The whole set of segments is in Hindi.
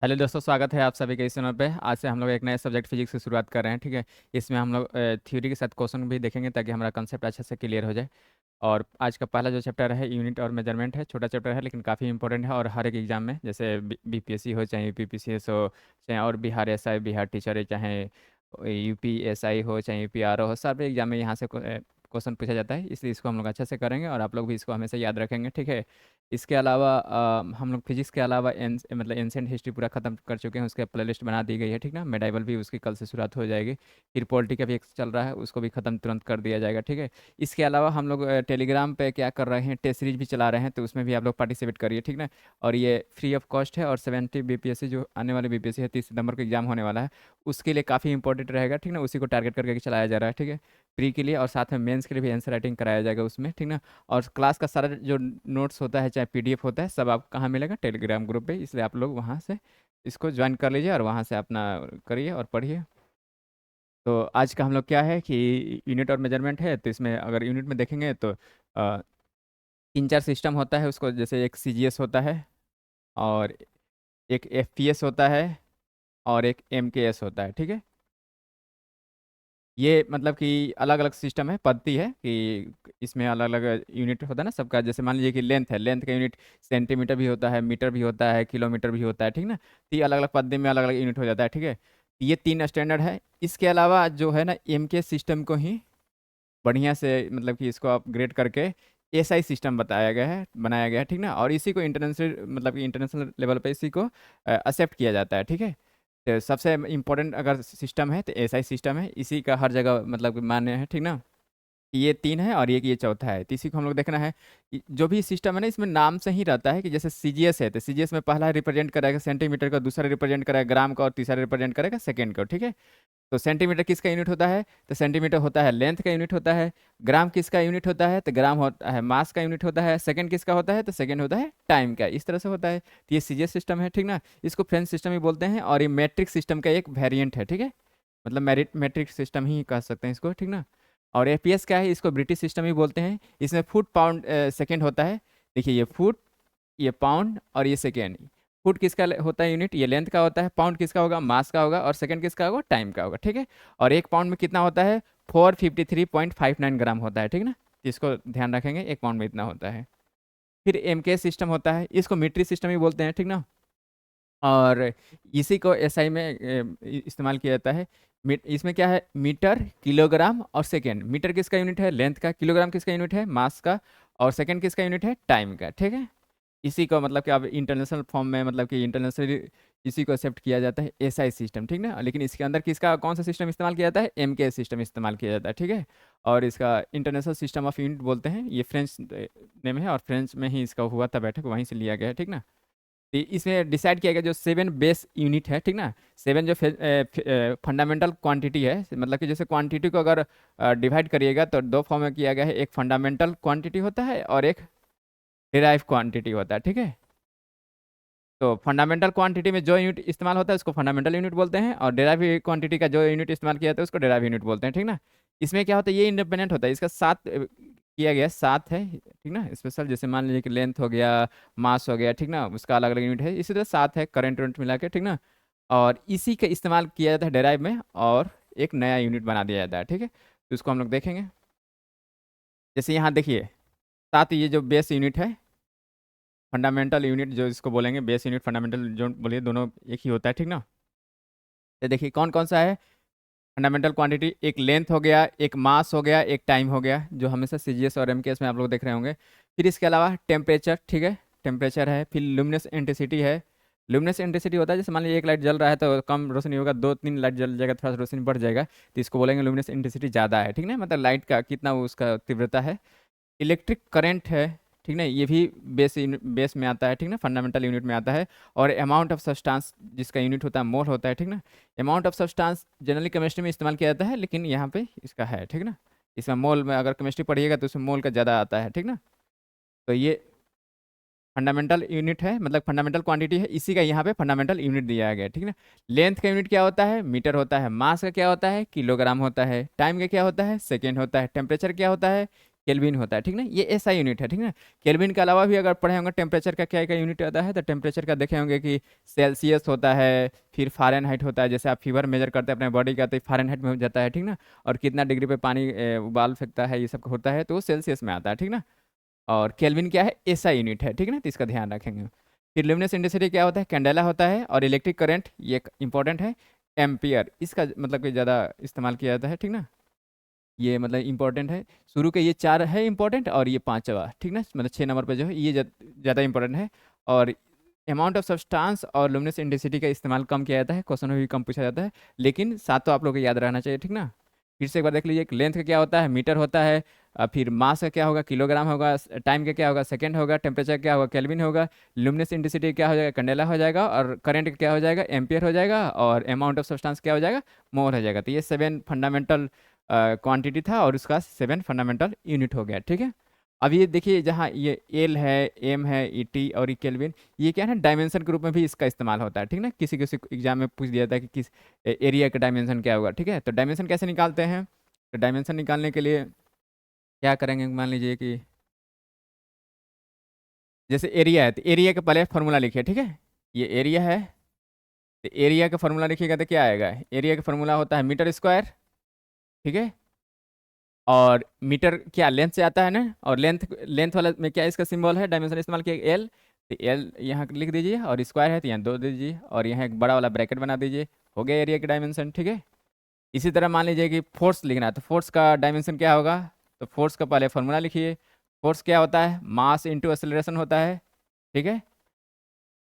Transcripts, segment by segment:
हेलो दोस्तों, स्वागत है आप सभी के इस चैनल पे। आज से हम लोग एक नए सब्जेक्ट फिजिक्स की शुरुआत कर रहे हैं। ठीक है। इसमें हम लोग थ्योरी के साथ क्वेश्चन भी देखेंगे ताकि हमारा कंसेप्ट अच्छे से क्लियर हो जाए। और आज का पहला जो चैप्टर है यूनिट और मेजरमेंट है। छोटा चैप्टर है लेकिन काफ़ी इंपॉर्टेंट है और हर एक एग्जाम में, जैसे बीपीएससी हो चाहे यूपीपीसीएस हो, चाहे और बिहार एसआई, बिहार टीचर है, चाहे यूपीएसआई हो चाहे यूपीआरओ हो, सब एग्जाम में यहाँ से क्वेश्चन पूछा जाता है। इसलिए इसको हम लोग अच्छे से करेंगे और आप लोग भी इसको हमेशा याद रखेंगे। ठीक है। इसके अलावा हम लोग फिजिक्स के अलावा मतलब एंशियंट हिस्ट्री पूरा खत्म कर चुके हैं। उसका प्लेलिस्ट बना दी गई है। ठीक ना। मेडाइवल भी उसकी कल से शुरुआत हो जाएगी। फिर पॉलिटी का भी एक चल रहा है, उसको भी खत्म तुरंत कर दिया जाएगा। ठीक है। इसके अलावा हम लोग टेलीग्राम पे क्या कर रहे हैं, टेस्ट सीरीज भी चला रहे हैं, तो उसमें भी आप लोग पार्टिसिपेट करिए। ठीक ना। और ये फ्री ऑफ कॉस्ट है और 70 बीपीएससी जो आने वाले बीपीएससी है, 30 सितंबर को एग्जाम होने वाला है, उसके लिए काफ़ी इंपॉर्टेंट रहेगा। ठीक ना। उसी को टारगेट करके चलाया जा रहा है। ठीक है। प्री के लिए और साथ में मेंस के लिए भी आंसर राइटिंग कराया जाएगा उसमें। ठीक ना। और क्लास का सारा जो नोट्स होता है चाहे पीडीएफ होता है, सब आप कहाँ मिलेगा, टेलीग्राम ग्रुप पे। इसलिए आप लोग वहाँ से इसको ज्वाइन कर लीजिए और वहाँ से अपना करिए और पढ़िए। तो आज का हम लोग क्या है कि यूनिट और मेजरमेंट है। तो इसमें अगर यूनिट में देखेंगे तो अ, तीन चार सिस्टम होता है उसको, जैसे एक सीजीएस होता है, और एक एफपीएस होता है, और एक एमकेएस होता है। ठीक है। ये मतलब कि अलग अलग सिस्टम है, पद्धति है कि इसमें अलग अलग यूनिट होता है ना सबका। जैसे मान लीजिए कि लेंथ है, लेंथ का यूनिट सेंटीमीटर भी होता है, मीटर भी होता है, किलोमीटर भी होता है। ठीक ना। तो ये अलग अलग पद्धति में अलग अलग यूनिट हो जाता है। ठीक है। ये तीन स्टैंडर्ड है। इसके अलावा जो है ना, एम के सिस्टम को ही बढ़िया से मतलब कि इसको अपग्रेड करके एसआई सिस्टम बताया गया है, बनाया गया है। ठीक ना। और इसी को इंटरनेशनल मतलब कि इंटरनेशनल लेवल पे इसी को एक्सेप्ट किया जाता है। ठीक है। तो सबसे इम्पोर्टेंट अगर सिस्टम है तो एसआई सिस्टम है, इसी का हर जगह मतलब कि मान्य है। ठीक ना। ये तीन है और ये चौथा है। तो इसी को हम लोग देखना है कि जो भी सिस्टम है ना, इसमें नाम से ही रहता है कि जैसे सीजीएस है तो सीजीएस में पहला रिप्रेजेंट करेगा सेंटीमीटर का, दूसरा रिप्रेजेंट करेगा ग्राम का, और तीसरा रिप्रेजेंट करेगा सेकेंड का। ठीक है। तो सेंटीमीटर किसका यूनिट होता है, तो सेंटीमीटर होता है लेंथ का यूनिट होता है। ग्राम किसका यूनिट होता है, तो ग्राम होता है मास का यूनिट होता है। सेकंड किसका होता है, तो सेकंड होता है टाइम का। इस तरह से होता है। तो ये सीजीएस सिस्टम है। ठीक ना। इसको फ्रेंच सिस्टम भी बोलते हैं और ये मैट्रिक सिस्टम का एक वेरिएंट है। ठीक है। मतलब मैट्रिक सिस्टम ही कह सकते हैं इसको। ठीक ना। और एपीएस क्या है, इसको ब्रिटिश सिस्टम ही बोलते हैं। इसमें फुट पाउंड सेकेंड होता है। देखिए ये फुट, ये पाउंड और ये सेकेंड। फुट किसका होता है यूनिट, ये लेंथ का होता है। पाउंड किसका होगा, मास का होगा। और सेकेंड किसका होगा, टाइम का होगा। ठीक है। और एक पाउंड में कितना होता है, 453.59 ग्राम होता है। ठीक ना। इसको ध्यान रखेंगे, एक पाउंड में इतना होता है। फिर एमके सिस्टम होता है, इसको मीट्रिक सिस्टम ही बोलते हैं। ठीक ना। और इसी को एसआई में इस्तेमाल किया जाता है। इसमें क्या है, मीटर, किलोग्राम और सेकेंड। मीटर किसका यूनिट है, लेंथ का। किलोग्राम किसका यूनिट है, मास का। और सेकेंड किसका यूनिट है, टाइम का। ठीक है। इसी को मतलब कि अब इंटरनेशनल फॉर्म में मतलब कि इंटरनेशनली इसी को एक्सेप्ट किया जाता है, एसआई सिस्टम। ठीक ना। लेकिन इसके अंदर किसका कौन सा सिस्टम इस्तेमाल किया जाता है, एमके सिस्टम इस्तेमाल किया जाता है। ठीक है। और इसका इंटरनेशनल सिस्टम ऑफ यूनिट बोलते हैं। ये फ्रेंच नेम है और फ्रेंच में ही इसका हुआ था बैठक, वहीं से लिया गया है। ठीक ना। तो इसमें डिसाइड किया गया जो 7 बेस यूनिट है। ठीक ना। 7 जो फंडामेंटल क्वांटिटी है, मतलब कि जैसे क्वांटिटी को अगर डिवाइड करिएगा तो दो फॉर्म में किया गया है। एक फंडामेंटल क्वांटिटी होता है और एक डिराइव क्वांटिटी होता है। ठीक है। तो फंडामेंटल क्वांटिटी में जो यूनिट इस्तेमाल होता है उसको फंडामेंटल यूनिट बोलते हैं, और डेराइव क्वांटिटी का जो यूनिट इस्तेमाल किया जाता है उसको डेराइव यूनिट बोलते हैं। ठीक ना। इसमें क्या होता है, ये इंडिपेंडेंट होता है। इसका सात किया गया, सात है। ठीक ना। स्पेशल जैसे मान लीजिए कि लेंथ हो गया, मास हो गया। ठीक ना। उसका अलग अलग यूनिट है, इसी तरह सात है करंट यूनिट मिला के। ठीक ना। और इसी का इस्तेमाल किया जाता है डेराइव में, और एक नया यूनिट बना दिया जाता है। ठीक है। तो इसको हम लोग देखेंगे। जैसे यहाँ देखिए, सात ये जो बेस यूनिट है, फंडामेंटल यूनिट जो इसको बोलेंगे, बेस यूनिट फंडामेंटल जो बोलिए, दोनों एक ही होता है। ठीक ना। तो देखिए कौन कौन सा है फंडामेंटल क्वांटिटी, एक लेंथ हो गया, एक मास हो गया, एक टाइम हो गया, जो हमेशा सीजीएस और एमकेएस में आप लोग देख रहे होंगे। फिर इसके अलावा टेम्परेचर। ठीक है। टेम्परेचर है। फिर लुमिनस इंटेंसिटी है। लुमिनस इंटेंसिटी होता है जैसे मान लीजिए एक लाइट जल रहा है तो कम रोशनी होगा, दो तीन लाइट जल जाएगा थोड़ा सा रोशनी बढ़ जाएगा, तो इसको बोलेंगे लुमिनस इंटेंसिटी ज़्यादा है। ठीक ना। मतलब लाइट का कितना वो उसका तीव्रता है। इलेक्ट्रिक करंट है। ठीक ना। ये भी बेस में आता है। ठीक ना। फंडामेंटल यूनिट में आता है। और अमाउंट ऑफ सब्सटेंस जिसका यूनिट होता है मोल होता है। ठीक ना। Amount of substance generally chemistry में इस्तेमाल किया जाता है, लेकिन यहाँ पे इसका है। ठीक ना। इसमें मोल में अगर केमिस्ट्री पढ़िएगा तो उसमें मोल का ज़्यादा आता है। ठीक ना। तो ये फंडामेंटल यूनिट है, मतलब फंडामेंटल क्वांटिटी है, इसी का यहाँ पे फंडामेंटल यूनिट दिया गया है। ठीक ना। लेंथ का यूनिट क्या होता है, मीटर होता है। मास का क्या होता है, किलोग्राम होता है। टाइम का क्या होता है, सेकेंड होता है। टेम्परेचर क्या होता है, केल्विन होता है, ठीक ना, ये ऐसा यूनिट है, ठीक ना। केल्विन के अलावा भी अगर पढ़े होंगे टेम्परेचर का क्या क्या यूनिट आता है, तो टेम्परेचर का देखे होंगे कि सेल्सियस होता है, फिर फ़ारेनहाइट होता है, जैसे आप फीवर मेजर करते हैं अपने बॉडी का तो फ़ारेनहाइट में हो जाता है, ठीक ना। और कितना डिग्री पे पानी उबाल फेंकता है, ये सब होता है तो वो सेल्सियस में आता है, ठीक ना। और केल्विन क्या है, ऐसा यूनिट है, ठीक ना, तो इसका ध्यान रखेंगे। फिर ल्यूमिनस इंटेंसिटी क्या होता है, कैंडेला होता है। और इलेक्ट्रिक करंट ये इंपॉर्टेंट है, एम्पियर, इसका मतलब कि ज़्यादा इस्तेमाल किया जाता है, ठीक ना। ये मतलब इंपॉर्टेंट है, शुरू के ये चार है इंपॉर्टेंट और ये पांचवा, ठीक ना, मतलब 6 नंबर पे जो है ये ज़्यादा इंपॉर्टेंट है। और अमाउंट ऑफ सब्सटेंस और लुमिनस इंटेंसिटी का इस्तेमाल कम किया जाता है, क्वेश्चन में भी कम पूछा जाता है, लेकिन साथ तो आप लोग को याद रहना चाहिए, ठीक ना। फिर से एक बार देख लीजिए, लेंथ का क्या होता है, मीटर होता है। फिर मास का क्या होगा, किलोग्राम होगा। टाइम का क्या होगा, सेकंड होगा। टेम्परेचर क्या होगा, केल्विन होगा। लुमिनस इंटेंसिटी क्या हो जाएगा, कैंडेला हो जाएगा। और करंट का क्या हो जाएगा, एम्पियर हो जाएगा। और अमाउंट ऑफ सब्सटेंस क्या हो जाएगा, मोल हो जाएगा। तो ये 7 फंडामेंटल क्वांटिटी था और उसका 7 फंडामेंटल यूनिट हो गया, ठीक है। अब ये देखिए, जहाँ ये एल है, एम है, ई टी और ई केल्विन, ये क्या है ना, डायमेंशन के रूप में भी इसका इस्तेमाल होता है, ठीक ना। किसी किसी एग्जाम में पूछ दिया था कि किस एरिया का डायमेंशन क्या होगा, ठीक है। तो डायमेंशन कैसे निकालते हैं, तो डायमेंशन निकालने के लिए क्या करेंगे, मान लीजिए कि जैसे एरिया है, तो एरिया का पहले फॉर्मूला लिखिए, ठीक है। ये एरिया है, तो एरिया का फॉर्मूला लिखिएगा तो क्या आएगा, एरिया का फॉर्मूला होता है मीटर स्क्वायर, ठीक है। और मीटर क्या लेंथ से आता है ना, और लेंथ लेंथ वाला में क्या इसका सिंबल है, डायमेंशन इस्तेमाल किया एल, तो एल यहाँ लिख दीजिए। और स्क्वायर है तो यहाँ 2 दीजिए, और यहाँ एक बड़ा वाला ब्रैकेट बना दीजिए, हो गया एरिया का डायमेंशन, ठीक है। इसी तरह मान लीजिए कि फोर्स लिखना है, तो फोर्स का डायमेंशन क्या होगा, तो फोर्स का पहले फॉर्मूला लिखिए। फोर्स क्या होता है, मास इंटू एक्सेलरेशन होता है, ठीक है।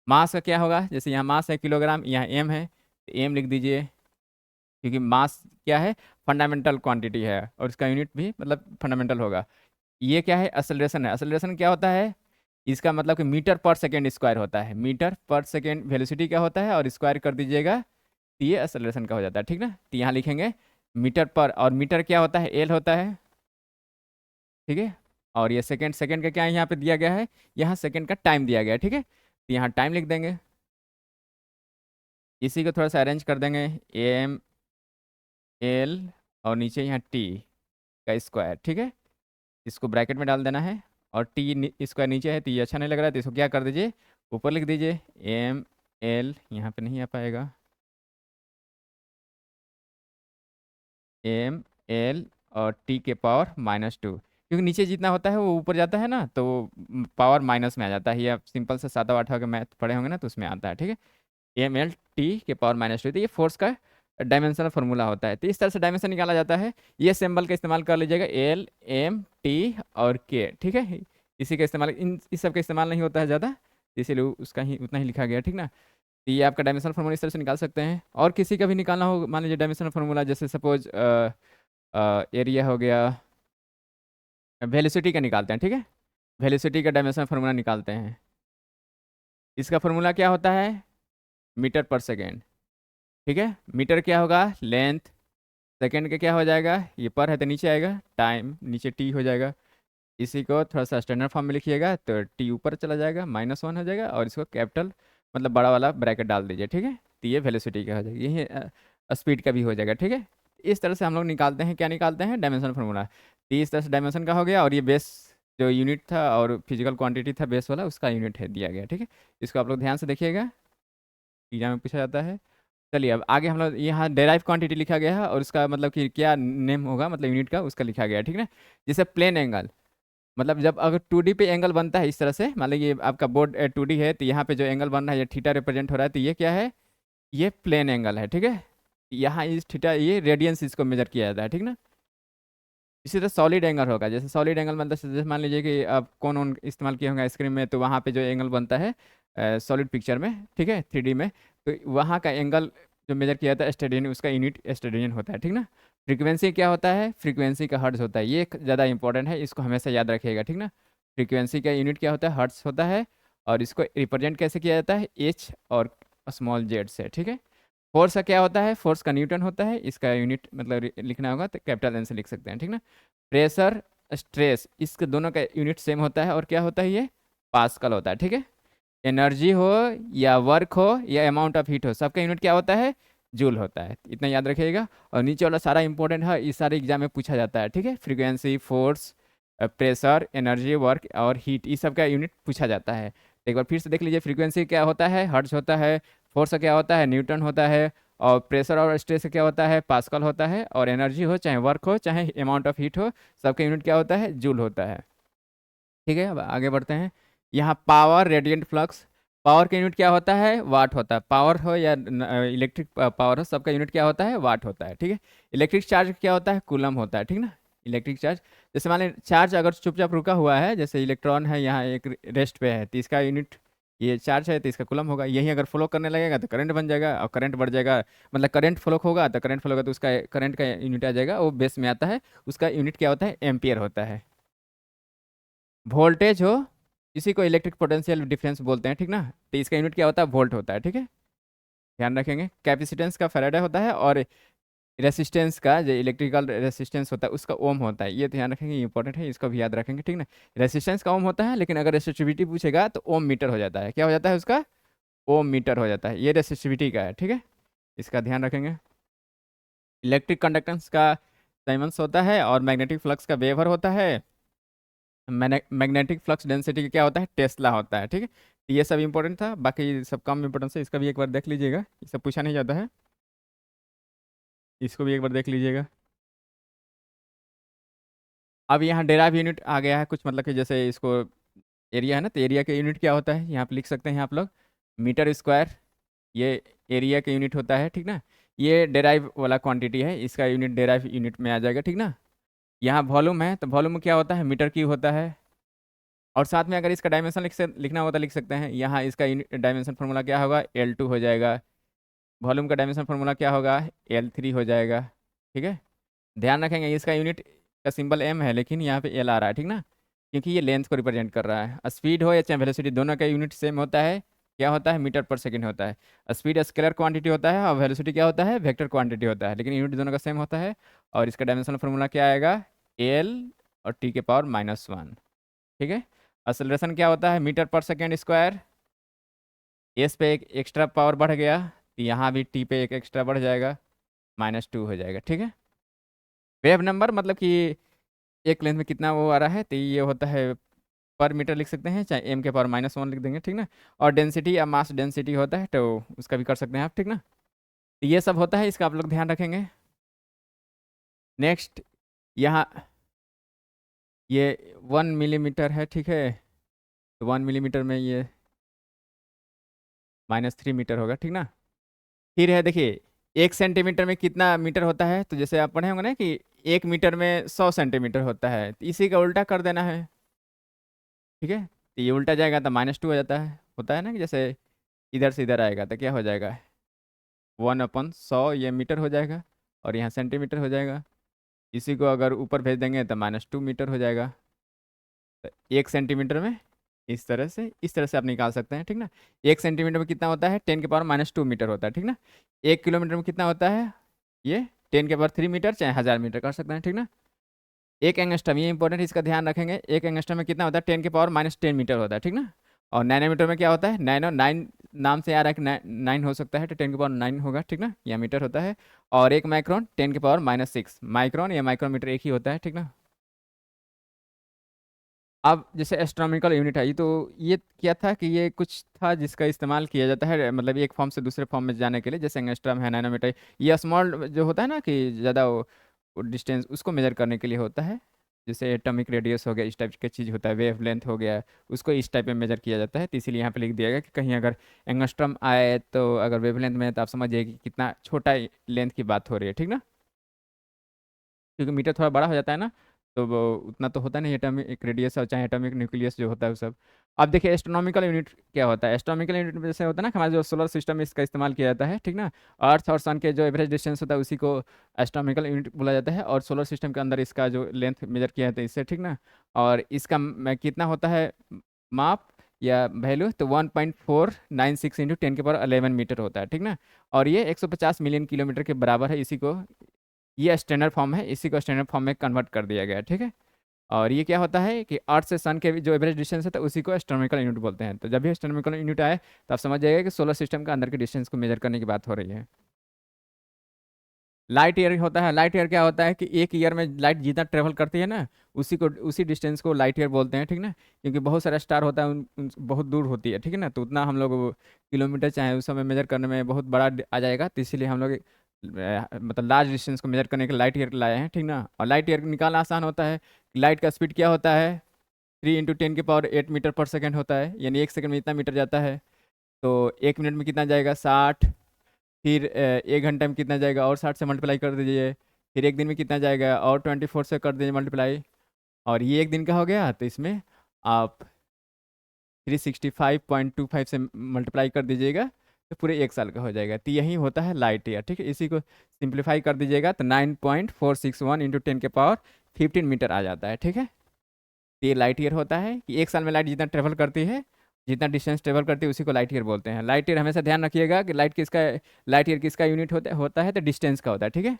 मास का क्या होगा, जैसे यहाँ मास है किलोग्राम, यहाँ एम है, तो एम लिख दीजिए, क्योंकि मास क्या है, फंडामेंटल क्वांटिटी है और इसका यूनिट भी मतलब फंडामेंटल होगा। ये क्या है, एक्सेलरेशन है। एक्सेलरेशन क्या होता है, इसका मतलब कि मीटर पर सेकेंड स्क्वायर होता है। मीटर पर सेकेंड वेलोसिटी क्या होता है, और स्क्वायर कर दीजिएगा तो ये एक्सेलरेशन का हो जाता है, ठीक ना। तो यहाँ लिखेंगे मीटर पर, और मीटर क्या होता है, एल होता है, ठीक है। और ये सेकेंड, सेकेंड का क्या है यहाँ पे दिया गया है, यहाँ सेकेंड का टाइम दिया गया है, ठीक है। तो यहाँ टाइम लिख देंगे, इसी को थोड़ा सा अरेंज कर देंगे, एम एल और नीचे यहाँ टी का स्क्वायर, ठीक है। इसको ब्रैकेट में डाल देना है। और टी स्क्वायर नीचे है तो ये अच्छा नहीं लग रहा है, तो इसको क्या कर दीजिए, ऊपर लिख दीजिए, एम एल, यहाँ पे नहीं आ पाएगा, एम एल और टी के पावर -2, क्योंकि नीचे जितना होता है वो ऊपर जाता है ना, तो पावर माइनस में आ जाता है। ये आप सिंपल से 7 8 के मैथ पढ़े होंगे ना, तो उसमें आता है, ठीक है। एम एल टी के पावर -2, तो ये फोर्स का डायमेंशनल फार्मूला होता है। तो इस तरह से डायमेंशन निकाला जाता है। ये सिंबल का इस्तेमाल कर लीजिएगा, एल एम टी और के, ठीक है। इसी का इस्तेमाल, इस सब का इस्तेमाल नहीं होता है ज़्यादा, इसीलिए उसका ही उतना ही लिखा गया, ठीक ना। तो ये आपका डायमेंशनल फार्मूला इस तरह से निकाल सकते हैं। और किसी का भी निकालना हो, मान लीजिए डायमेंशनल फार्मूला, जैसे सपोज एरिया हो गया, वेलोसिटी का निकालते हैं, ठीक है। वेलोसिटी का डायमेंशनल फार्मूला निकालते हैं। इसका फार्मूला क्या होता है, मीटर पर सेकेंड, ठीक है। मीटर क्या होगा, लेंथ, सेकेंड का क्या हो जाएगा, ये पर है तो नीचे आएगा, टाइम नीचे टी हो जाएगा। इसी को थोड़ा सा स्टैंडर्ड फॉर्म में लिखिएगा तो टी ऊपर चला जाएगा, -1 हो जाएगा, और इसको कैपिटल मतलब बड़ा वाला ब्रैकेट डाल दीजिए, ठीक है। तो ये वेलोसिटी का हो जाएगा, यही स्पीड का भी हो जाएगा, ठीक है। इस तरह से हम लोग निकालते हैं, क्या निकालते हैं, डायमेंशन फार्मूला। तो इस तरह से डायमेंशन का हो गया। और ये बेस जो यूनिट था और फिजिकल क्वांटिटी था बेस वाला, उसका यूनिट है दिया गया, ठीक है। इसको आप लोग ध्यान से देखिएगा, एग्जाम में पूछा जाता है। चलिए अब आगे हम लोग, यहाँ डेराइव क्वांटिटी लिखा गया है और उसका मतलब कि क्या नेम होगा, मतलब यूनिट का, उसका लिखा गया है, ठीक है ना। जैसे प्लेन एंगल, मतलब जब अगर 2D पे एंगल बनता है इस तरह से, मान लीजिए आपका बोर्ड 2D है, तो यहाँ पे जो एंगल बन रहा है, ये थीटा रिप्रेजेंट हो रहा है, तो ये क्या है, ये प्लेन एंगल है, ठीक है। यहाँ इस थीटा, ये रेडियंस इसको मेजर किया जाता है, ठीक ना। इसी तरह सॉलिड एंगल होगा, जैसे सॉलिड एंगल मतलब जैसे मान लीजिए कि आप कौन इस्तेमाल किए होंगे आइसक्रीम में, तो वहाँ पे जो एंगल बनता है सॉलिड पिक्चर में, ठीक है, 3D में, तो वहाँ का एंगल जो मेजर किया जाता है स्टेडियन, उसका यूनिट स्टेडियन होता है, ठीक ना। फ्रीक्वेंसी क्या होता है, फ्रीक्वेंसी का हर्ट्ज होता है, ये ज़्यादा इंपॉर्टेंट है, इसको हमेशा याद रखिएगा, ठीक ना। फ्रीक्वेंसी का यूनिट क्या होता है, हर्ट्ज होता है। और इसको रिप्रेजेंट कैसे किया जाता है, एच और स्मॉल जेड से, ठीक है। फोर्स का क्या होता है, फोर्स का न्यूटन होता है, इसका यूनिट मतलब लिखना होगा तो कैपिटल एन से लिख सकते हैं, ठीक ना। प्रेशर, स्ट्रेस, इसके दोनों का यूनिट सेम होता है, और क्या होता है, ये पास्कल होता है, ठीक है। एनर्जी हो या वर्क हो या अमाउंट ऑफ हीट हो, सबका यूनिट क्या होता है, जूल होता है, इतना याद रखिएगा। और नीचे वाला सारा इंपॉर्टेंट है, इस सारे एग्जाम में पूछा जाता है, ठीक है। Frequency, force, pressure, energy, work और हीट, इस सब का यूनिट पूछा जाता है। तो एक बार फिर से देख लीजिए, फ्रीक्वेंसी क्या होता है, हर्ट्ज होता है, फोर्स क्या होता है, न्यूटन होता है, और प्रेशर और स्ट्रेस क्या होता है, पास्कल होता है, और एनर्जी हो चाहे वर्क हो चाहे अमाउंट ऑफ हीट हो, सबका यूनिट क्या होता है, जूल होता है। ठीक है, अब आगे बढ़ते हैं। यहाँ पावर, रेडियंट फ्लक्स, पावर का यूनिट क्या होता है, वाट होता है। पावर हो या इलेक्ट्रिक पावर हो, सबका यूनिट क्या होता है, वाट होता है। ठीक है, इलेक्ट्रिक चार्ज क्या होता है, कूलम होता है। ठीक ना, इलेक्ट्रिक चार्ज, जैसे मान लें चार्ज अगर चुपचाप रुका हुआ है, जैसे इलेक्ट्रॉन है यहाँ एक रेस्ट पे है, तो इसका यूनिट, ये चार्ज है तो इसका कूलम होगा। यही अगर फ्लो करने लगेगा तो करंट बन जाएगा, और करंट बढ़ जाएगा, मतलब करंट फ्लो होगा, तो करंट फ्लो होगा तो उसका करंट का यूनिट आ जाएगा, वो बेस में आता है, उसका यूनिट क्या होता है, एम्पियर होता है। वोल्टेज हो, इसी को इलेक्ट्रिक पोटेंशियल डिफरेंस बोलते हैं। ठीक ना, तो इसका यूनिट क्या होता है, वोल्ट होता है। ठीक है, ध्यान रखेंगे। कैपेसिटेंस का फैराडे होता है, और रेसिस्टेंस का जो इलेक्ट्रिकल रेसिस्टेंस होता है उसका ओम होता है। ये ध्यान रखेंगे, इंपॉर्टेंट है, इसको भी याद रखेंगे। ठीक ना, रेसिस्टेंस का ओम होता है, लेकिन अगर रेसिस्टिविटी पूछेगा तो ओम मीटर हो जाता है। क्या हो जाता है उसका, ओम मीटर हो जाता है। ये रेसिस्टिविटी का है। ठीक है, इसका ध्यान रखेंगे। इलेक्ट्रिक कंडक्टेंस का साइमंस होता है, और मैग्नेटिक फ्लक्स का वेबर होता है। मैग्नेटिक फ्लक्स डेंसिटी क्या होता है, टेस्ला होता है। ठीक है, तो ये सब इंपॉर्टेंट था, बाकी सब कम इंपॉर्टेंस है, इसका भी एक बार देख लीजिएगा, ये सब पूछा नहीं जाता है, इसको भी एक बार देख लीजिएगा। अब यहाँ डेराइव यूनिट आ गया है कुछ, मतलब कि जैसे इसको एरिया है ना, तो एरिया के यूनिट क्या होता है, यहाँ पे लिख सकते हैं आप लोग, मीटर स्क्वायर, ये एरिया का यूनिट होता है। ठीक ना, ये डेराइव वाला क्वांटिटी है, इसका यूनिट डेराइव यूनिट में आ जाएगा। ठीक ना, यहाँ वॉल्यूम है, तो वॉल्यूम क्या होता है, मीटर क्यूब होता है। और साथ में अगर इसका डायमेंशन लिखना होता लिख सकते हैं, यहाँ इसका डायमेंशन फार्मूला क्या होगा, L2 हो जाएगा। वॉल्यूम का डायमेंशन फार्मूला क्या होगा, L3 हो जाएगा। ठीक है, ध्यान रखेंगे, इसका यूनिट का सिंबल M है, लेकिन यहाँ पे L आ रहा है। ठीक ना, क्योंकि ये लेंथ को रिप्रेजेंट कर रहा है। स्पीड हो या चाहे वेलोसिटी, दोनों का यूनिट सेम होता है, क्या होता है, मीटर पर सेकंड होता है। स्पीड स्केलर क्वांटिटी होता है, और वेलोसिटी क्या होता है, वेक्टर क्वांटिटी होता है, लेकिन यूनिट दोनों का सेम होता है। और इसका डायमेंशनल फार्मूला क्या आएगा, L और T⁻⁻1। ठीक है, एक्सेलरेशन क्या होता है, मीटर पर सेकेंड स्क्वायर। एस पे एक एक्स्ट्रा पावर बढ़ गया, तो यहाँ भी टी पे एक एक्स्ट्रा बढ़ जाएगा, -2 हो जाएगा। ठीक है, वेव नंबर मतलब कि एक लेंथ में कितना वो आ रहा है, तो ये होता है पर मीटर लिख सकते हैं, चाहे m⁻⁻1 लिख देंगे। ठीक ना, और डेंसिटी या मास डेंसिटी होता है, तो उसका भी कर सकते हैं आप। ठीक ना, तो ये सब होता है, इसका आप लोग ध्यान रखेंगे। नेक्स्ट, यहाँ ये 1 मिलीमीटर है। ठीक है, तो 1 मिलीमीटर में ये -3 मीटर होगा। ठीक ना, फिर है देखिए, 1 सेंटीमीटर में कितना मीटर होता है, तो जैसे आप पढ़े होंगे ना कि 1 मीटर में 100 सेंटीमीटर होता है, तो इसी का उल्टा कर देना है। ठीक है, तो ये उल्टा जाएगा तो -2 हो जाता है, होता है ना कि जैसे इधर से इधर आएगा तो क्या हो जाएगा, 1/100, ये मीटर हो जाएगा, और यहाँ सेंटीमीटर हो जाएगा। इसी को अगर ऊपर भेज देंगे तो -2 मीटर हो जाएगा। तो 1 सेंटीमीटर में इस तरह से आप निकाल सकते हैं। ठीक ना, 1 सेंटीमीटर में कितना होता है, 10⁻⁻2 मीटर होता है। ठीक ना, 1 किलोमीटर में कितना होता है, ये 10⁻3 मीटर, चाहे 1000 मीटर कर सकते हैं। ठीक ना, एक एंगस्ट्रम, ये इंपॉर्टेंट, इसका ध्यान रखेंगे, एक एंगस्ट्रम में कितना होता है, 10⁻10 मीटर होता है। ठीक ना, और नैनोमीटर में क्या होता है, नैनो, 9 नाम से आ रहा है कि 9 हो सकता है, तो 10⁻9 होगा। ठीक ना, यह मीटर होता है। और एक माइक्रोन 10⁻6, माइक्रोन या माइक्रोमीटर एक ही होता है। ठीक ना, अब जैसे एस्ट्रोनॉमिकल यूनिट है, ये तो ये क्या था कि ये कुछ था जिसका इस्तेमाल किया जाता है, मतलब एक फॉर्म से दूसरे फॉर्म में जाने के लिए, जैसे एंगस्ट्रम है, नैनोमीटर, ये स्मॉल जो होता है ना कि ज़्यादा वो डिस्टेंस उसको मेजर करने के लिए होता है। जैसे एटॉमिक रेडियस हो गया, इस टाइप का चीज़ होता है, वेव लेंथ हो गया, उसको इस टाइप में मेजर किया जाता है। तो इसीलिए यहाँ पे लिख दिया गया कि कहीं अगर एंगस्ट्रम आए, तो अगर वेव लेंथ में है, तो आप समझिए कि कितना छोटा लेंथ की बात हो रही है। ठीक ना, क्योंकि मीटर थोड़ा बड़ा हो जाता है ना, तो वो उतना तो होता नहीं, एटॉमिक रेडियस और चाहे एटॉमिक न्यूक्लियस जो होता है वो सब। अब देखिए, एस्ट्रोनॉमिकल यूनिट क्या होता है, एस्ट्रोनॉमिकल यूनिट में जैसे होता है ना कि हमारा जो सोलर सिस्टम में इसका इस्तेमाल किया जाता है। ठीक ना, अर्थ और सन के जो एवरेज डिस्टेंस होता है उसी को एस्ट्रोनॉमिकल यूनिट बोला जाता है, और सोलर सिस्टम के अंदर इसका जो लेंथ मेजर किया जाता है इससे। ठीक ना, और इसका कितना होता है माप या वैल्यू, तो 1.496 × 10⁻11 मीटर होता है। ठीक ना, और ये 150 मिलियन किलोमीटर के बराबर है। इसी को, ये स्टैंडर्ड फॉर्म है, इसी को स्टैंडर्ड फॉर्म में कन्वर्ट कर दिया गया है। ठीक है, और ये क्या होता है कि अर्थ से सन के जो एवरेज डिस्टेंस है, तो उसी को एस्ट्रोनॉमिकल यूनिट बोलते हैं। तो जब भी एस्ट्रोनॉमिकल यूनिट आए, तो आप समझ जाइएगा कि सोलर सिस्टम के अंदर के डिस्टेंस को मेजर करने की बात हो रही है। लाइट ईयर होता है, लाइट ईयर क्या होता है कि एक ईयर में लाइट जितना ट्रेवल करती है ना, उसी डिस्टेंस को लाइट ईयर बोलते हैं, ठीक ना। क्योंकि बहुत सारा स्टार होता है, बहुत दूर होती है, ठीक है ना, तो उतना हम लोग किलोमीटर चाहे उस समय मेजर करने में बहुत बड़ा आ जाएगा, तो इसीलिए हम लोग मतलब लार्ज डिस्टेंस को मेजर करने के लिए लाइट ईयर लाए हैं, ठीक ना। और लाइट ईयर निकालना आसान होता है। लाइट का स्पीड क्या होता है, 3 × 10⁸ होता है, यानी 1 सेकंड में इतना मीटर जाता है। तो 1 मिनट में कितना जाएगा, 60। फिर 1 घंटे में कितना जाएगा, और 60 से मल्टीप्लाई कर दीजिए। फिर एक दिन में कितना जाएगा, और 24 से कर दीजिए मल्टीप्लाई। और ये एक दिन का हो गया, तो इसमें आप 365.25 से मल्टीप्लाई कर दीजिएगा, तो पूरे 1 साल का हो जाएगा। तो यही होता है लाइट ईयर, ठीक है। इसी को सिंप्लीफाई कर दीजिएगा तो 9.461 × 10⁻15 मीटर आ जाता है, ठीक है। तो ये लाइट ईयर होता है कि 1 साल में लाइट जितना ट्रेवल करती है, जितना डिस्टेंस ट्रेवल करती है, उसी को लाइट ईयर बोलते हैं। लाइट ईयर हमेशा ध्यान रखिएगा कि लाइट ईयर किसका यूनिट होता है, तो डिस्टेंस का होता है, ठीक है।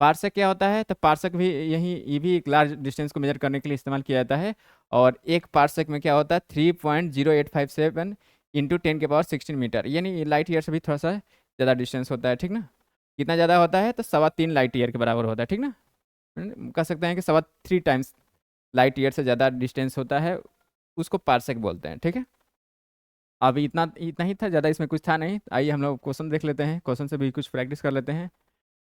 पार्सक क्या होता है, तो पार्सक भी ये भी एक लार्ज डिस्टेंस को मेजर करने के लिए इस्तेमाल किया जाता है। और एक पार्सक में क्या होता है, 3.0857 × 10⁻16 मीटर, यानी लाइट ईयर से भी थोड़ा सा ज़्यादा डिस्टेंस होता है, ठीक ना। कितना ज़्यादा होता है, तो 3.25 लाइट ईयर के बराबर होता है, ठीक ना। कह सकते हैं कि 3.25 लाइट ईयर से ज़्यादा डिस्टेंस होता है, उसको पार्सक बोलते हैं, ठीक है। अभी इतना इतना ही था, ज़्यादा इसमें कुछ था नहीं। आइए हम लोग क्वेश्चन देख लेते हैं, क्वेश्चन से भी कुछ प्रैक्टिस कर लेते हैं।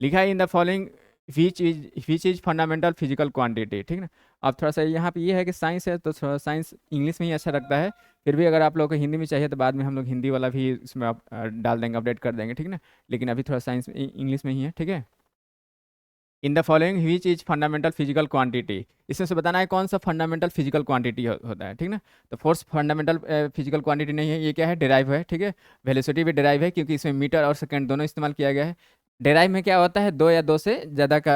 लिखा है in the following which is fundamental physical quantity, ठीक ना। अब थोड़ा सा यहाँ पे ये है कि साइंस है, तो थोड़ा साइंस इंग्लिश में ही अच्छा लगता है। फिर भी अगर आप लोगों को हिंदी में चाहिए तो बाद में हम लोग हिंदी वाला भी इसमें आप डाल देंगे, अपडेट कर देंगे, ठीक ना। लेकिन अभी थोड़ा साइंस इंग्लिश में ही है, ठीक है। In the following which is fundamental physical quantity, इसमें से बताना है कौन सा फंडामेंटल फिजिकल क्वांटिटी होता है, ठीक ना। तो फोर्स फंडामेंटल फिजिकल क्वांटिटी नहीं है, ये क्या है, डेराइव है, ठीक है। वेलोसिटी भी डेराइव है, क्योंकि इसमें मीटर और सेकंड दोनों इस्तेमाल किया गया है। डेराइव में क्या होता है, दो या दो से ज़्यादा का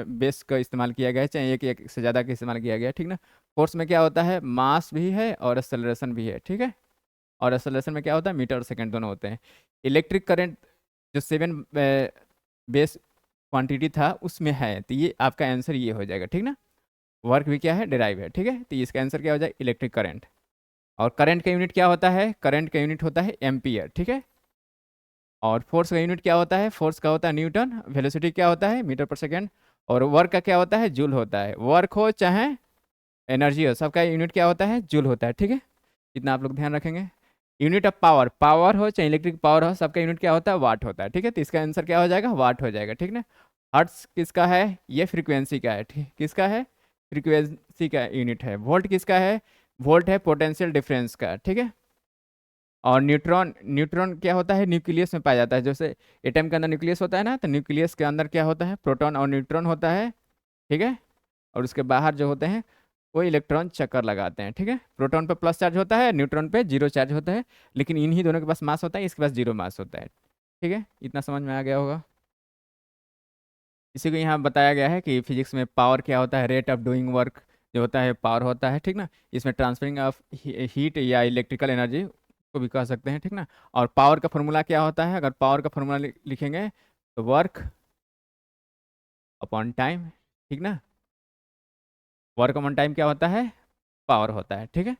बेस का इस्तेमाल किया गया है, चाहे एक से ज़्यादा का इस्तेमाल किया गया है, ठीक ना। फोर्स में क्या होता है, मास भी है और एक्सेलरेशन भी है, ठीक है। और एक्सेलरेशन में क्या होता है, मीटर और सेकंड दोनों होते हैं। इलेक्ट्रिक करंट जो 7 बेस क्वांटिटी था उसमें है, तो ये आपका आंसर ये हो जाएगा, ठीक ना। वर्क भी क्या है, डेराइव है, ठीक है। तो इसका आंसर क्या हो जाएगा, इलेक्ट्रिक करंट। और करंट का यूनिट क्या होता है, करंट का यूनिट होता है एम्पियर, ठीक है। और फोर्स का यूनिट क्या होता है, फोर्स का होता है न्यूटन। वेलोसिटी क्या होता है, मीटर पर सेकेंड। और वर्क का क्या होता है, जूल होता है। वर्क हो चाहे एनर्जी हो, सबका यूनिट क्या होता है, जूल होता है, ठीक है। इतना आप लोग ध्यान रखेंगे। यूनिट ऑफ पावर, पावर हो चाहे इलेक्ट्रिक पावर हो, सबका यूनिट क्या होता है, वाट होता है, ठीक है। तो इसका आंसर क्या हो जाएगा, वाट हो जाएगा, ठीक ना। हर्ट्स किसका है, ये फ्रीक्वेंसी का है, ठीक, किसका है, फ्रीक्वेंसी का यूनिट है। वोल्ट किसका है, वोल्ट है पोटेंशियल डिफरेंस का, ठीक है। और न्यूट्रॉन, न्यूट्रॉन क्या होता है, न्यूक्लियस में पाया जाता है। जैसे एटम के अंदर न्यूक्लियस होता है ना, तो न्यूक्लियस के अंदर क्या होता है, प्रोटॉन और न्यूट्रॉन होता है, ठीक है। और उसके बाहर जो होते हैं वो इलेक्ट्रॉन चक्कर लगाते हैं, ठीक है। प्रोटॉन पे प्लस चार्ज होता है, न्यूट्रॉन पे जीरो चार्ज होता है। लेकिन इन्हीं दोनों के पास मास होता है, इसके पास जीरो मास होता है, ठीक है। इतना समझ में आ गया होगा। इसी को यहाँ बताया गया है कि फिजिक्स में पावर क्या होता है, रेट ऑफ डूइंग वर्क जो होता है पावर होता है, ठीक ना। इसमें ट्रांसफरिंग ऑफ हीट या इलेक्ट्रिकल एनर्जी को भी कह सकते हैं, ठीक ना। और पावर का फॉर्मूला क्या होता है, अगर पावर का फॉर्मूला लिखेंगे तो वर्क अपॉन टाइम, ठीक ना। वर्क अपॉन टाइम क्या होता है, पावर होता है, ठीक है।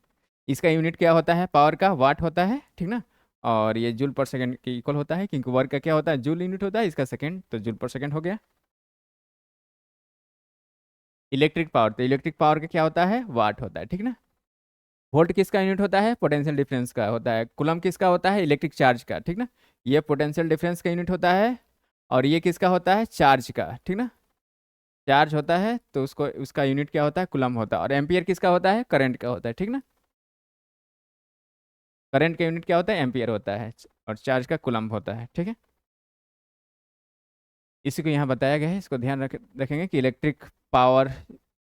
इसका यूनिट क्या होता है, पावर का वाट होता है, ठीक ना। और ये जूल पर सेकंड के इक्वल होता है, क्योंकि वर्क का क्या होता है, जूल यूनिट होता है, इसका सेकंड तो जूल पर सेकंड हो गया। इलेक्ट्रिक पावर, तो इलेक्ट्रिक पावर का क्या होता है, वाट होता है, ठीक ना। वोल्ट किसका यूनिट होता है, पोटेंशियल डिफरेंस का होता है। कूलम किसका होता है, इलेक्ट्रिक चार्ज का, ठीक ना। ये पोटेंशियल डिफरेंस का यूनिट होता है। और ये किसका होता है, चार्ज का, ठीक ना। चार्ज होता है तो उसको उसका यूनिट क्या होता है, कूलम होता है। और एम्पियर किसका होता है, करंट का होता है, ठीक ना। करंट का यूनिट क्या होता है, एम्पियर होता है। और चार्ज का कूलम होता है, ठीक है। इसी को यहाँ बताया गया है, इसको ध्यान रखेंगे कि इलेक्ट्रिक पावर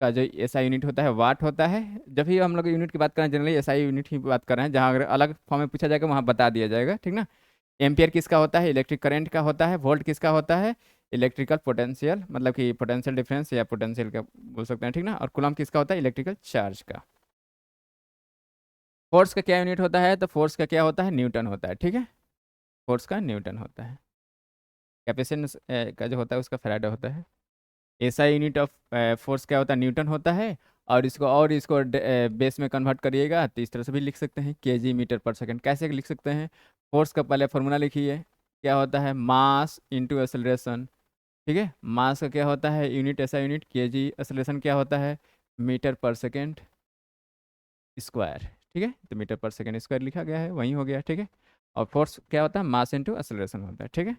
का जो एसआई यूनिट होता है वाट होता है। जब भी हम लोग यूनिट की बात करें जनरली एसआई यूनिट ही बात कर रहे हैं, जहाँ अगर अलग फॉर्म में पूछा जाएगा वहाँ बता दिया जाएगा, ठीक ना। एम्पियर किसका होता है, इलेक्ट्रिक करंट का होता है। वोल्ट किसका होता है, इलेक्ट्रिकल पोटेंशियल, मतलब कि पोटेंशियल डिफरेंस या पोटेंशियल का बोल सकते हैं, ठीक ना। और कूलम किसका होता है, इलेक्ट्रिकल चार्ज का। फोर्स का क्या यूनिट होता है, तो फोर्स का क्या होता है, न्यूटन होता है, ठीक है। फोर्स का न्यूटन होता है। कैपेसिटेंस का जो होता है उसका फैराडे होता है। ऐसा यूनिट ऑफ फोर्स क्या होता है, न्यूटन होता है। और इसको बेस में कन्वर्ट करिएगा तो इस तरह से भी लिख सकते हैं, केजी मीटर पर सेकंड। कैसे लिख सकते हैं, फोर्स का पहले फॉर्मूला लिखिए, क्या होता है, मास इंटू एक्सेलरेशन, ठीक है। मास का क्या होता है यूनिट, ऐसा यूनिट, केजी। एक्सेलरेशन क्या होता है मीटर पर सेकेंड स्क्वायर। ठीक है, तो मीटर पर सेकेंड स्क्वायर लिखा गया है, वही हो गया। ठीक है। और फोर्स क्या होता है मास इनटू एक्सेलरेशन होता है। ठीक है।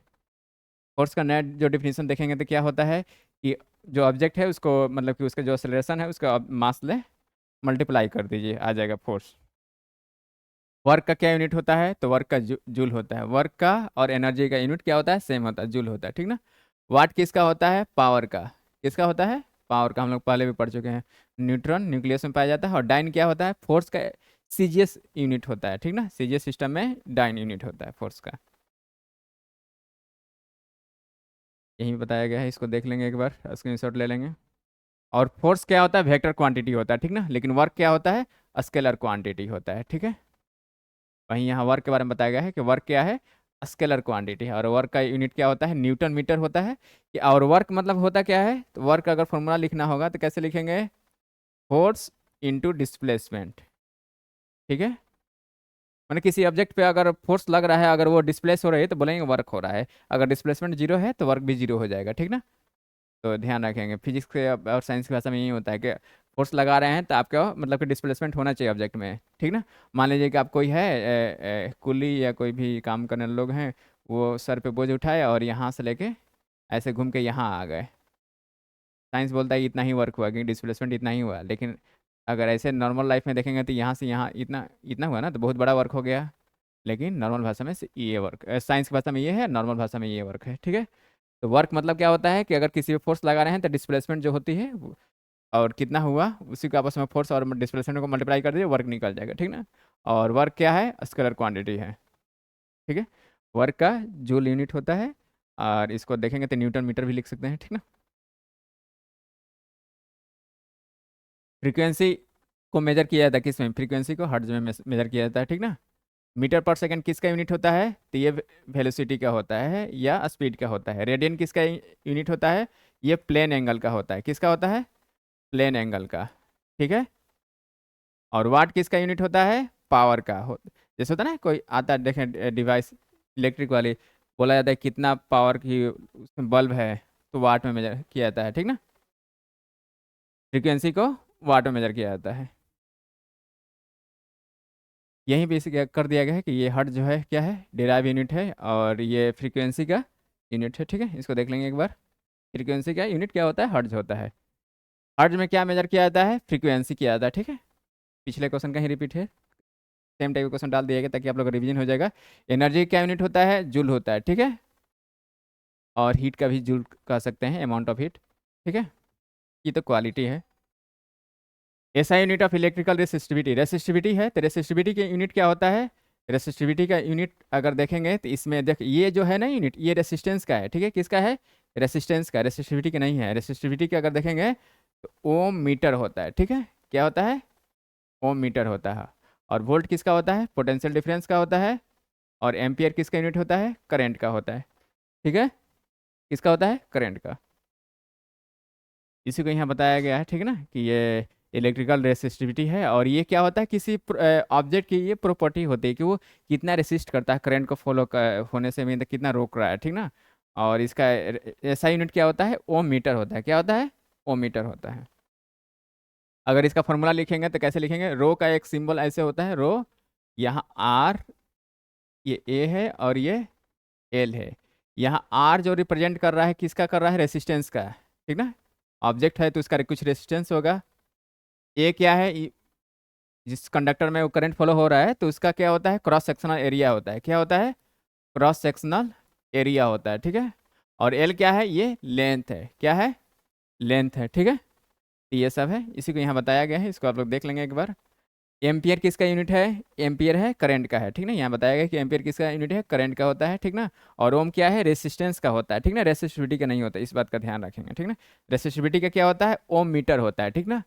फोर्स का नेट जो डिफिनीशन देखेंगे तो क्या होता है कि जो ऑब्जेक्ट है उसको मतलब कि उसका जो एक्सेलरेशन है उसका मास ले मल्टीप्लाई कर दीजिए, आ जाएगा फोर्स। वर्क का क्या यूनिट होता है तो वर्क का जूल होता है। वर्क का और एनर्जी का यूनिट क्या होता है सेम होता है, जूल होता है। ठीक ना। वाट किसका होता है पावर का। किसका होता है पावर का, हम लोग पहले भी पढ़ चुके हैं। न्यूट्रॉन न्यूक्लियस में पाया जाता है। और डाइन क्या होता है फोर्स का सीजीएस यूनिट होता है। ठीक ना, सीजीएस सिस्टम में डाइन यूनिट होता है फोर्स का। यही बताया गया है, इसको देख लेंगे एक बार, स्क्रीनशॉट ले लेंगे। और फोर्स क्या होता है वेक्टर क्वांटिटी होता है। ठीक ना, लेकिन वर्क क्या होता है स्केलर क्वांटिटी होता है। ठीक है। वहीं यहाँ वर्क के बारे में बताया गया है कि वर्क क्या है स्केलर क्वांटिटी है। और वर्क का यूनिट क्या होता है न्यूटन मीटर होता है। और वर्क मतलब होता क्या है तो वर्क अगर फॉर्मूला लिखना होगा तो कैसे लिखेंगे फोर्स इनटू डिस्प्लेसमेंट। ठीक है। मैंने किसी ऑब्जेक्ट पे अगर फोर्स लग रहा है, अगर वो डिस्प्लेस हो रही है तो बोलेंगे वर्क हो रहा है। अगर डिस्प्लेसमेंट जीरो है तो वर्क भी जीरो हो जाएगा। ठीक ना। तो ध्यान रखेंगे, फिजिक्स के और साइंस की भाषा में यही होता है कि फोर्स लगा रहे हैं तो आपका मतलब कि डिस्प्लेसमेंट होना चाहिए ऑब्जेक्ट में। ठीक ना। मान लीजिए कि आप कोई है कुली या कोई भी काम करने वाले लोग हैं, वो सर पे बोझ उठाए और यहाँ से लेके ऐसे घूम के यहाँ आ गए। साइंस बोलता है इतना ही वर्क हुआ क्योंकि डिस्प्लेसमेंट इतना ही हुआ, लेकिन अगर ऐसे नॉर्मल लाइफ में देखेंगे तो यहाँ से यहाँ इतना इतना हुआ ना तो बहुत बड़ा वर्क हो गया। लेकिन नॉर्मल भाषा में ये वर्क, साइंस की भाषा में ये है, नॉर्मल भाषा में ये वर्क है। ठीक है। तो वर्क मतलब क्या होता है कि अगर किसी पे फोर्स लगा रहे हैं तो डिस्प्लेसमेंट जो होती है और कितना हुआ उसी को आपस में फोर्स और डिस्प्लेसमेंट को मल्टीप्लाई कर दिए वर्क निकल जाएगा। ठीक ना। और वर्क क्या है स्केलर क्वांटिटी है। ठीक है। वर्क का जूल यूनिट होता है। और इसको देखेंगे तो न्यूटन मीटर भी लिख सकते हैं। ठीक ना। फ्रीक्वेंसी को मेजर किया जाता है किस में, फ्रीक्वेंसी को हर्ट्ज में मेजर किया जाता है। ठीक ना। मीटर पर सेकंड किसका यूनिट होता है तो ये वेलोसिटी का होता है या स्पीड का होता है। रेडियन किसका यूनिट होता है ये प्लेन एंगल का होता है। किसका होता है प्लेन एंगल का। ठीक है। और वाट किसका यूनिट होता है पावर का हो, जैसे होता है ना कोई आता है देखें डिवाइस इलेक्ट्रिक वाली, बोला जाता है कितना पावर की उसमें बल्ब है तो वाट में मेजर किया जाता है। ठीक ना। फ्रीक्वेंसी को वाट में मेजर किया जाता है। यहीं पे इसे क्या कर दिया गया है कि ये हर्ट्ज जो है क्या है डिराइव यूनिट है और ये फ्रीक्वेंसी का यूनिट है। ठीक है, इसको देख लेंगे एक बार। फ्रीक्वेंसी का यूनिट क्या होता है हर्ट्ज होता है। हर्ट्ज में क्या मेजर किया जाता है फ्रीक्वेंसी किया जाता है। ठीक है। पिछले क्वेश्चन का ही रिपीट है, सेम टाइप का क्वेश्चन डाल दिया गया ताकि आप लोग का रिवीजन हो जाएगा। एनर्जी क्या यूनिट होता है जूल होता है। ठीक है। और हीट का भी जूल कह सकते हैं अमाउंट ऑफ हीट। ठीक है। ये तो क्वालिटी है। SI unit of electrical resistivity, resistivity है तो रेसिस्टिविटी के यूनिट क्या होता है रेसिस्टिविटी का यूनिट अगर देखेंगे तो इसमें देख ये जो है ना यूनिट ये रेसिस्टेंस का है। ठीक है, किसका है रेसिस्टेंस का, रेसिस्टिविटी का नहीं है। रेसिस्टिविटी का अगर देखेंगे तो ओम मीटर होता है। ठीक है, क्या होता है ओम मीटर होता है। और वोल्ट किसका होता है पोटेंशियल डिफरेंस का होता है। और एम्पियर किसका यूनिट होता है करंट का होता है। ठीक है, किसका होता है करंट का। इसी को यहाँ बताया गया है। ठीक है ना कि ये इलेक्ट्रिकल रेसिस्टिविटी है। और ये क्या होता है किसी ऑब्जेक्ट की ये प्रॉपर्टी होती है कि वो कितना रेसिस्ट करता है करंट को फॉलो होने से मतलब कितना रोक रहा है। ठीक ना। और इसका ऐसा यूनिट क्या होता है ओम मीटर होता है। क्या होता है ओम मीटर होता है। अगर इसका फॉर्मूला लिखेंगे तो कैसे लिखेंगे रो का एक सिंबल ऐसे होता है रो, यहाँ आर, ये ए है और ये एल है। यहाँ आर जो रिप्रेजेंट कर रहा है किसका कर रहा है रेसिस्टेंस का। ठीक ना, ऑब्जेक्ट है तो इसका कुछ रेसिस्टेंस होगा। ए क्या है जिस कंडक्टर में वो करंट फॉलो हो रहा है तो उसका क्या होता है क्रॉस सेक्शनल एरिया होता है। क्या होता है क्रॉस सेक्शनल एरिया होता है। ठीक है। और एल क्या है ये लेंथ है। क्या है लेंथ है। ठीक है, तो ये सब है इसी को यहाँ बताया गया है, इसको आप लोग देख लेंगे एक बार। एम्पियर किसका यूनिट है एम्पियर है करंट का है। ठीक ना, यहाँ बताया गया कि एम्पियर किसका यूनिट है करंट का होता है। ठीक ना। और ओम क्या है रेसिस्टेंस का होता है। ठीक ना, रेसिस्टिविटी का नहीं होता, इस बात का ध्यान रखेंगे। ठीक ना, रेसिस्टिविटी का क्या होता है ओम मीटर होता है। ठीक ना,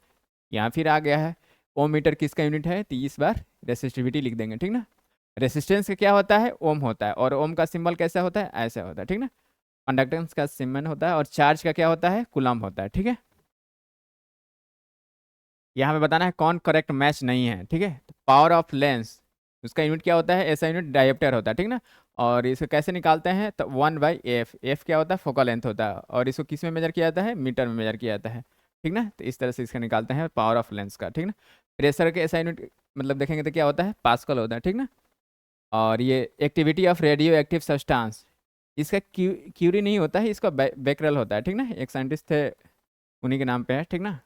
यहाँ फिर आ गया है ओम मीटर किसका यूनिट है तो इस बार रेसिस्टिविटी लिख देंगे। ठीक ना, रेसिस्टेंस का क्या होता है ओम होता है और ओम का सिंबल कैसा होता है ऐसा होता है। ठीक ना, कंडक्टेंस का सिंबल होता है और चार्ज का क्या होता है कूलम होता है। ठीक है, यहाँ पे बताना है कौन करेक्ट मैच नहीं है। ठीक है, पावर ऑफ लेंस उसका यूनिट क्या होता है ऐसा यूनिट डायोप्टर होता है। ठीक ना, और इसको कैसे निकालते हैं, तो 1/f, एफ क्या होता है, फोकल लेंथ होता है, और इसको किस में मेजर किया जाता है, मीटर में मेजर किया जाता है, ठीक ना। तो इस तरह से इसका निकालते हैं पावर ऑफ लेंस का, ठीक ना। प्रेशर के ऐसा यूनिट मतलब देखेंगे तो क्या होता है, पास्कल होता है, ठीक ना। और ये activity of radio active substance, इसका क्यूरी नहीं होता है, इसका बेकरल होता है, ठीक ना। एक साइंटिस्ट थे, उन्हीं के नाम पे है, ठीक ना।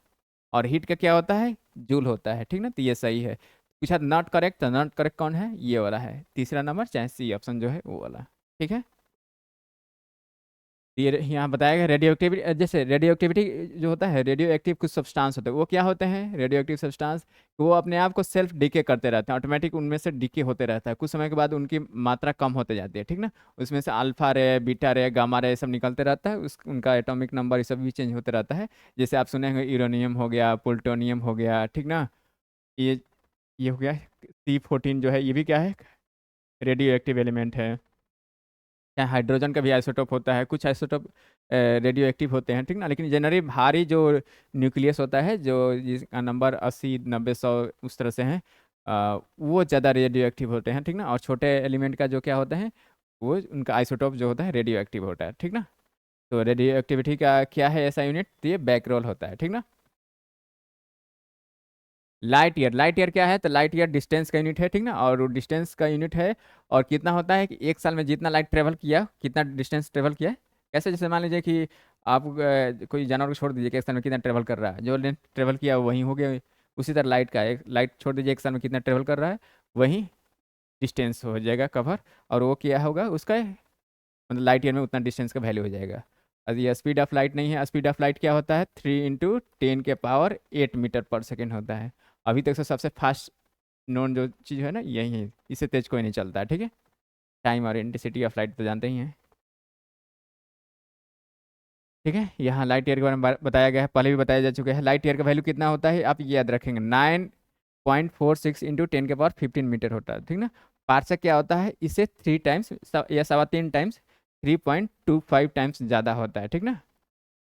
और हीट का क्या होता है, जूल होता है, ठीक ना। तो ये सही है। पूछा नॉट करेक्ट, तो नॉट करेक्ट कौन है, ये वाला है, तीसरा नंबर चाहे सी ऑप्शन जो है वो वाला, ठीक है। ये यहाँ बताया गया रेडियो एक्टिविटी, जैसे रेडियो एक्टिविटी जो होता है, रेडियो एक्टिव कुछ सब्सटेंस होते हैं, वो क्या होते हैं रेडियो एक्टिव सब्सटेंस, वो अपने आप को सेल्फ डीके करते रहते हैं, ऑटोमेटिक उनमें से डीके होते रहता है, कुछ समय के बाद उनकी मात्रा कम होते जाती है, ठीक ना। उसमें से अल्फा रे, बीटा रे, गामा रे सब निकलते रहता है, उस उनका एटॉमिक नंबर ये सब भी चेंज होते रहता है। जैसे आप सुने होंगे यूरेनियम हो गया, प्लूटोनियम हो गया, ठीक ना। ये हो गया C14 जो है, ये भी क्या है, रेडियो एक्टिव एलिमेंट है। क्या हाइड्रोजन का भी आइसोटोप होता है, कुछ आइसोटोप रेडियो एक्टिव होते हैं, ठीक ना। लेकिन जनरली भारी जो न्यूक्लियस होता है, जो जिसका नंबर 80, 90, 100 उस तरह से है, वो ज़्यादा रेडियो एक्टिव होते हैं, ठीक ना। और छोटे एलिमेंट का जो क्या होता है, वो उनका आइसोटोप जो होता है रेडियो एक्टिव होता है, ठीक ना। तो रेडियो एक्टिविटी का क्या है ऐसा यूनिट, तो ये बैकरोल होता है, ठीक ना। लाइट ईयर, लाइट ईयर क्या है, तो लाइट ईयर डिस्टेंस का यूनिट है, ठीक ना। और डिस्टेंस का यूनिट है, और कितना होता है कि एक साल में जितना लाइट ट्रेवल किया, कितना डिस्टेंस ट्रेवल किया है। कैसे, जैसे मान लीजिए कि आप कोई जानवर को छोड़ दीजिए कि एक साल में कितना ट्रेवल कर रहा है, जो लेंथ ट्रेवल किया वही हो गया। उसी तरह लाइट का, एक लाइट छोड़ दीजिए एक साल में कितना ट्रेवल कर रहा है, वही डिस्टेंस हो जाएगा कवर, और वो क्या होगा उसका, मतलब लाइट ईयर में उतना डिस्टेंस का वैल्यू हो जाएगा। अब ये स्पीड ऑफ लाइट नहीं है, स्पीड ऑफ लाइट क्या होता है, 3 × 10⁸ होता है। अभी तक से सबसे फास्ट नोन जो चीज़ है ना यही है, इससे तेज कोई नहीं चलता है, ठीक है। टाइम और इंटेंसिटी ऑफ लाइट तो जानते ही हैं, ठीक है। यहाँ लाइट ईयर के बारे में बताया गया है, पहले भी बताया जा चुका है। लाइट ईयर का वैल्यू कितना होता है, आप ये याद रखेंगे, 9.46 × 10⁻15 मीटर होता है, ठीक ना। पार्सेक क्या होता है, इसे 3 टाइम्स या 3.25 टाइम्स, 3.25 टाइम्स ज़्यादा होता है, ठीक ना।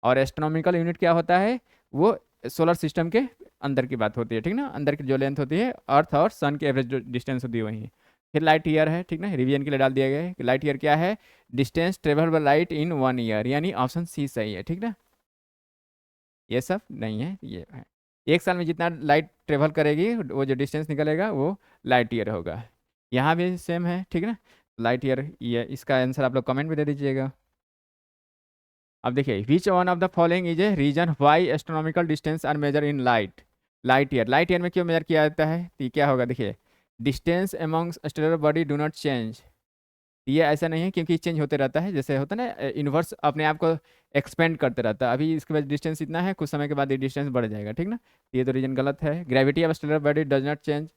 और एस्ट्रोनॉमिकल यूनिट क्या होता है, वो सोलर सिस्टम के अंदर की बात होती है, ठीक ना। अंदर की जो लेंथ होती है, अर्थ और सन की एवरेज जो डिस्टेंस होती है वही है। फिर लाइट ईयर है, ठीक ना, रिवीजन के लिए डाल दिया गया है कि लाइट ईयर क्या है, distance travel by light in 1 year, यानी ऑप्शन सी सही है, ठीक ना। ये सब नहीं है, ये है एक साल में जितना लाइट ट्रेवल करेगी, वो जो डिस्टेंस निकलेगा वो लाइट ईयर होगा। यहाँ भी सेम है, ठीक ना। लाइट ईयर, ये इसका आंसर आप लोग कमेंट में दे दीजिएगा। अब देखिए, which one of the following is a reason why astronomical distance are measure in light. Light year, light year में क्यों मेजर किया जाता है, तो ये क्या होगा, देखिए, distance amongst stellar body do not change. ये ऐसा नहीं है, क्योंकि चेंज होते रहता है, जैसे होता है ना यूनिवर्स अपने आप को एक्सपेंड करते रहता है, अभी इसके बाद डिस्टेंस इतना है, कुछ समय के बाद ये डिस्टेंस बढ़ जाएगा, ठीक ना। ये तो रीजन गलत है। Gravity of stellar body does not change,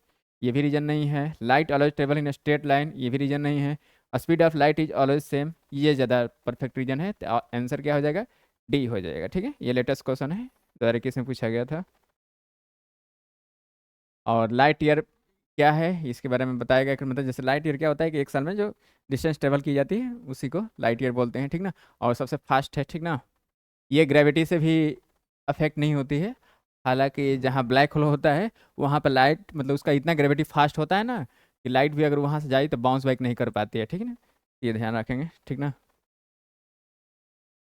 ये भी रीजन नहीं है। Light always travel in straight line, ये भी रीजन नहीं है। Speed of light is always same, ये ज़्यादा परफेक्ट रीजन है, तो आंसर क्या हो जाएगा, डी हो जाएगा, ठीक है। ये लेटेस्ट क्वेश्चन है, 2021 में पूछा गया था। और लाइट ईयर क्या है इसके बारे में बताया गया कि मतलब जैसे लाइट ईयर क्या होता है कि एक साल में जो डिस्टेंस ट्रेवल की जाती है उसी को लाइट ईयर बोलते हैं, ठीक ना। और सबसे फास्ट है, ठीक ना। ये ग्रेविटी से भी अफेक्ट नहीं होती है, हालांकि जहाँ ब्लैक होल होता है वहाँ पर लाइट मतलब उसका इतना ग्रेविटी फास्ट होता है ना, कि लाइट भी अगर वहाँ से जाए तो बाउंस बैक नहीं कर पाती है, ठीक है ना। ये ध्यान रखेंगे, ठीक ना।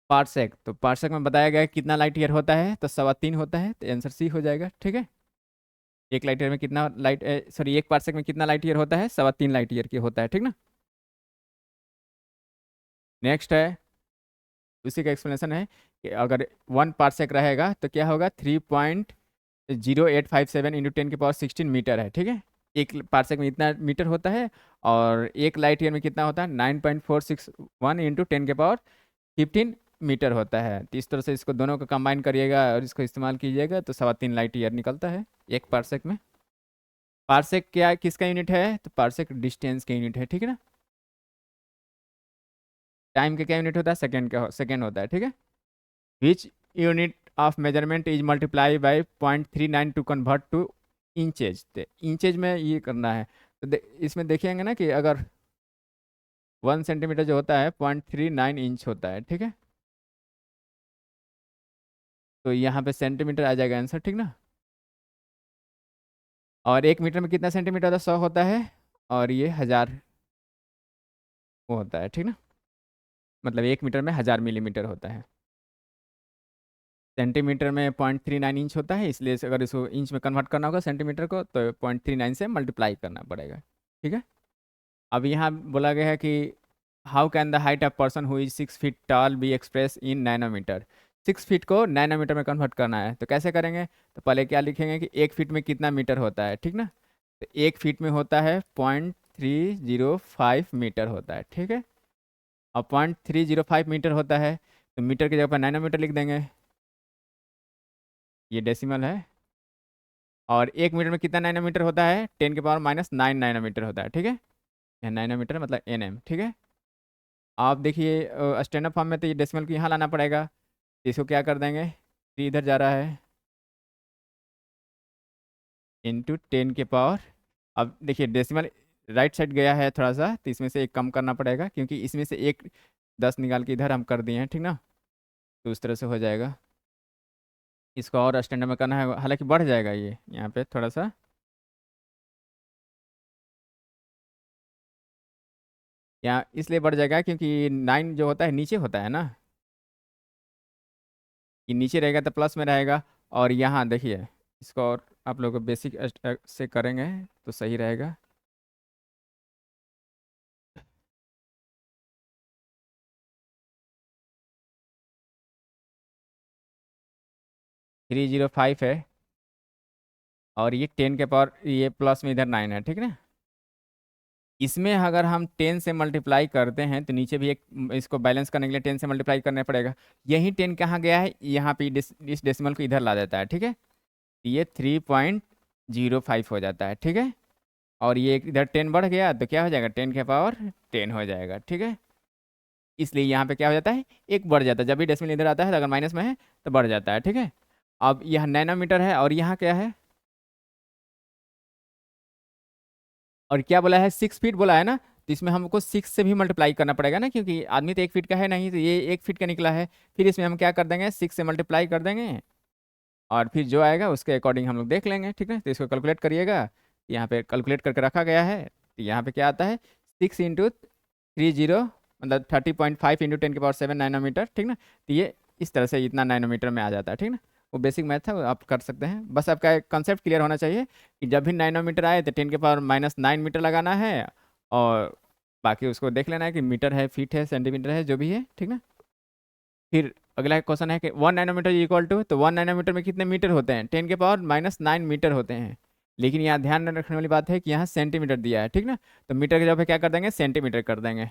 पार्सेक, तो पार्सेक में बताया गया है कितना लाइट ईयर होता है, तो 3.25 होता है, तो आंसर सी हो जाएगा, ठीक है। एक लाइट ईयर में कितना लाइट, सॉरी, एक पार्सेक में कितना लाइट ईयर होता है, 3.25 लाइट ईयर की होता है, ठीक ना। नेक्स्ट है, उसी का एक्सप्लेनेशन है कि अगर 1 पार्सेक रहेगा तो क्या होगा, 3.0857 × 10⁻16 मीटर है, ठीक है। एक पार्सेक में इतना मीटर होता है, और एक लाइट ईयर में कितना होता है, 9.461 × 10⁻15 मीटर होता है। तो इस तरह से इसको दोनों को कंबाइन करिएगा और इसको इस्तेमाल कीजिएगा, तो 3.25 लाइट ईयर निकलता है एक पार्सेक में। पार्सेक क्या किसका यूनिट है, तो पार्सेक डिस्टेंस का यूनिट है, ठीक है ना। टाइम का क्या यूनिट होता है, सेकेंड का, सेकेंड होता है, ठीक है। Which unit of measurement is multiply by 0.39 to convert to inches, तो इंचेज में ये करना है। तो इसमें देखेंगे ना कि अगर 1 सेंटीमीटर जो होता है 0.39 इंच होता है, ठीक है। तो यहाँ पे सेंटीमीटर आ जाएगा आंसर, ठीक ना। और 1 मीटर में कितना सेंटीमीटर होता है, 100 होता है, और ये 1000 वो होता है, ठीक ना। मतलब 1 मीटर में 1000 मिलीमीटर होता है। सेंटीमीटर में 0.39 इंच होता है, इसलिए अगर इसको इंच में कन्वर्ट करना होगा सेंटीमीटर को, तो 0.39 से मल्टीप्लाई करना पड़ेगा, ठीक है। अब यहाँ बोला गया है कि how can the height of person who is 6 feet tall be express in nanometer. 6 feet को नैनोमीटर में कन्वर्ट करना है, तो कैसे करेंगे? तो पहले क्या लिखेंगे कि 1 फीट में कितना मीटर होता है, ठीक ना। तो 1 फीट में होता है 0.305 मीटर होता है, ठीक है। और 0.305 मीटर होता है, तो मीटर की जगह पर नैनोमीटर लिख देंगे। ये डेसिमल है। और 1 मीटर में कितना नैनोमीटर होता है? 10⁻⁹ नैनोमीटर होता है, ठीक है। यह नैनोमीटर मतलब NM, ठीक है। आप देखिए स्टैंडर्ड फॉर्म में तो ये डेसिमल को यहाँ लाना पड़ेगा, इसको क्या कर देंगे, 3 इधर जा रहा है, इंटू 10⁻। अब देखिए डेसिमल राइट साइड गया है थोड़ा सा, तो इसमें से एक कम करना पड़ेगा, क्योंकि इसमें से एक 10 निकाल के इधर हम कर दिए हैं, ठीक ना। तो उस तरह से हो जाएगा। इसको और स्टैंडर्ड में करना है, हालांकि बढ़ जाएगा ये यहाँ पे थोड़ा सा। यहाँ इसलिए बढ़ जाएगा क्योंकि 9 जो होता है नीचे होता है ना, ये नीचे रहेगा तो प्लस में रहेगा। और यहाँ देखिए, इसको और आप लोग बेसिक से करेंगे तो सही रहेगा। थ्री जीरो फाइव है, और ये 10 के पावर, ये प्लस में इधर 9 है, ठीक है ना। इसमें अगर हम 10 से मल्टीप्लाई करते हैं तो नीचे भी एक, इसको बैलेंस करने के लिए 10 से मल्टीप्लाई करना पड़ेगा। यही 10 कहाँ गया है, यहाँ पे इस डेसिमल को इधर ला देता है, ठीक है। ये 3.05 हो जाता है, ठीक है। और ये इधर 10 बढ़ गया तो क्या हो जाएगा, 10 के पावर 10 हो जाएगा, ठीक है। इसलिए यहाँ पे क्या हो जाता है, एक बढ़ जाता है, जब भी डेसिमल इधर आता है तो अगर माइनस में है तो बढ़ जाता है, ठीक है। अब यह नैनोमीटर है, और यहाँ क्या है, और क्या बोला है, 6 फीट बोला है ना। तो इसमें हमको 6 से भी मल्टीप्लाई करना पड़ेगा ना, क्योंकि आदमी तो 1 फीट का है नहीं, तो ये 1 फीट का निकला है। फिर इसमें हम क्या कर देंगे, 6 से मल्टीप्लाई कर देंगे, और फिर जो आएगा उसके अकॉर्डिंग हम लोग देख लेंगे, ठीक है। तो इसको कैलकुलेट करिएगा, यहाँ पे कैलकुलेट करके रखा गया है। तो यहाँ पे क्या आता है, 6 × 30, मतलब 30.5 × 10⁻⁷ नैनोमीटर, ठीक ना। तो ये इस तरह से इतना नैनोमीटर में आ जाता है, ठीक ना। वो बेसिक मैथ है, वो आप कर सकते हैं। बस आपका कंसेप्ट क्लियर होना चाहिए कि जब भी नैनोमीटर आए तो 10⁻⁹ मीटर लगाना है, और बाकी उसको देख लेना है कि मीटर है, फीट है, सेंटीमीटर है, जो भी है, ठीक ना। फिर अगला क्वेश्चन है कि 1 नैनोमीटर इक्वल टू, तो 1 नैनोमीटर में कितने मीटर होते हैं, 10⁻⁹ मीटर होते हैं। लेकिन यहाँ ध्यान रखने वाली बात है कि यहाँ सेंटीमीटर दिया है, ठीक ना। तो मीटर की जगह पे क्या कर देंगे, सेंटीमीटर कर देंगे।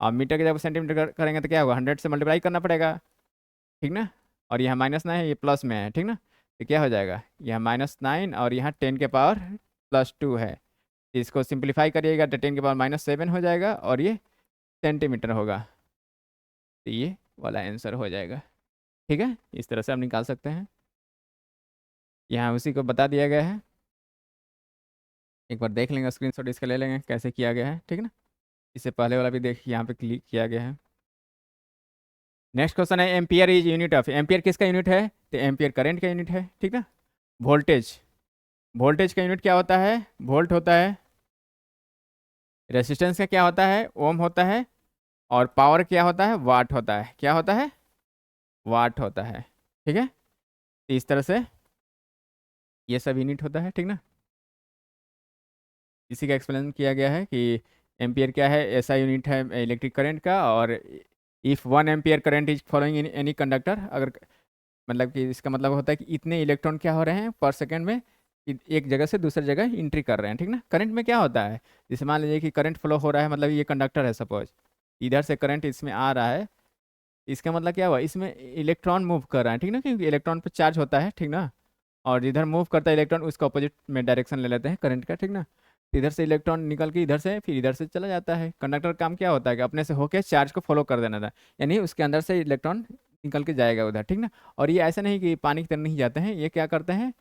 और मीटर की जगह पे सेंटीमीटर करेंगे तो क्या होगा, 100 से मल्टीप्लाई करना पड़ेगा, ठीक ना। और यहाँ -9 है, ये प्लस में है, ठीक ना। तो क्या हो जाएगा, यहाँ -9, और यहाँ 10⁻+2 है। इसको सिंप्लीफाई करिएगा तो 10⁻⁻7 हो जाएगा, और ये सेंटीमीटर होगा। तो ये वाला आंसर हो जाएगा, ठीक है। इस तरह से हम निकाल सकते हैं, यहाँ उसी को बता दिया गया है। एक बार देख लेंगे, स्क्रीनशॉट इसका ले लेंगे कैसे किया गया है, ठीक है ना। इससे पहले वाला भी देख, यहाँ पे क्लिक किया गया है। नेक्स्ट क्वेश्चन है, ampere is unit of, ampere किसका यूनिट है, तो एम्पियर करंट का यूनिट है, ठीक ना। वोल्टेज, वोल्टेज का यूनिट क्या होता है, वोल्ट होता है। रेसिस्टेंस का क्या होता है, ओम होता है। और पावर क्या होता है, वाट होता है, क्या होता है, वाट होता है, ठीक है। तो इस तरह से ये सब यूनिट होता है, ठीक ना। इसी का एक्सप्लेन किया गया है कि एम्पियर क्या है, ऐसा यूनिट है इलेक्ट्रिक करंट का। और if 1 ampere current is following in any conductor, अगर मतलब कि इसका मतलब होता है कि इतने इलेक्ट्रॉन क्या हो रहे हैं पर सेकंड में, एक जगह से दूसरी जगह एंट्री कर रहे हैं, ठीक ना। करंट में क्या होता है, जैसे मान लीजिए कि करंट फ्लो हो रहा है, मतलब ये कंडक्टर है सपोज, इधर से करंट इसमें आ रहा है, इसका मतलब क्या हुआ, इसमें इलेक्ट्रॉन मूव कर रहा है, ठीक ना, क्योंकि इलेक्ट्रॉन पर चार्ज होता है, ठीक ना। और इधर मूव करता है इलेक्ट्रॉन, उसका अपोजिट में डायरेक्शन ले लेते हैं करंट का, ठीक ना। इधर से इलेक्ट्रॉन निकल के इधर से फिर इधर से चला जाता है। कंडक्टर का काम क्या होता है कि अपने से होके चार्ज को फॉलो कर देना था, यानी उसके अंदर से इलेक्ट्रॉन निकल के जाएगा उधर, ठीक ना। और ये ऐसा नहीं कि पानी की तरह नहीं जाते हैं, ये क्या करते हैं,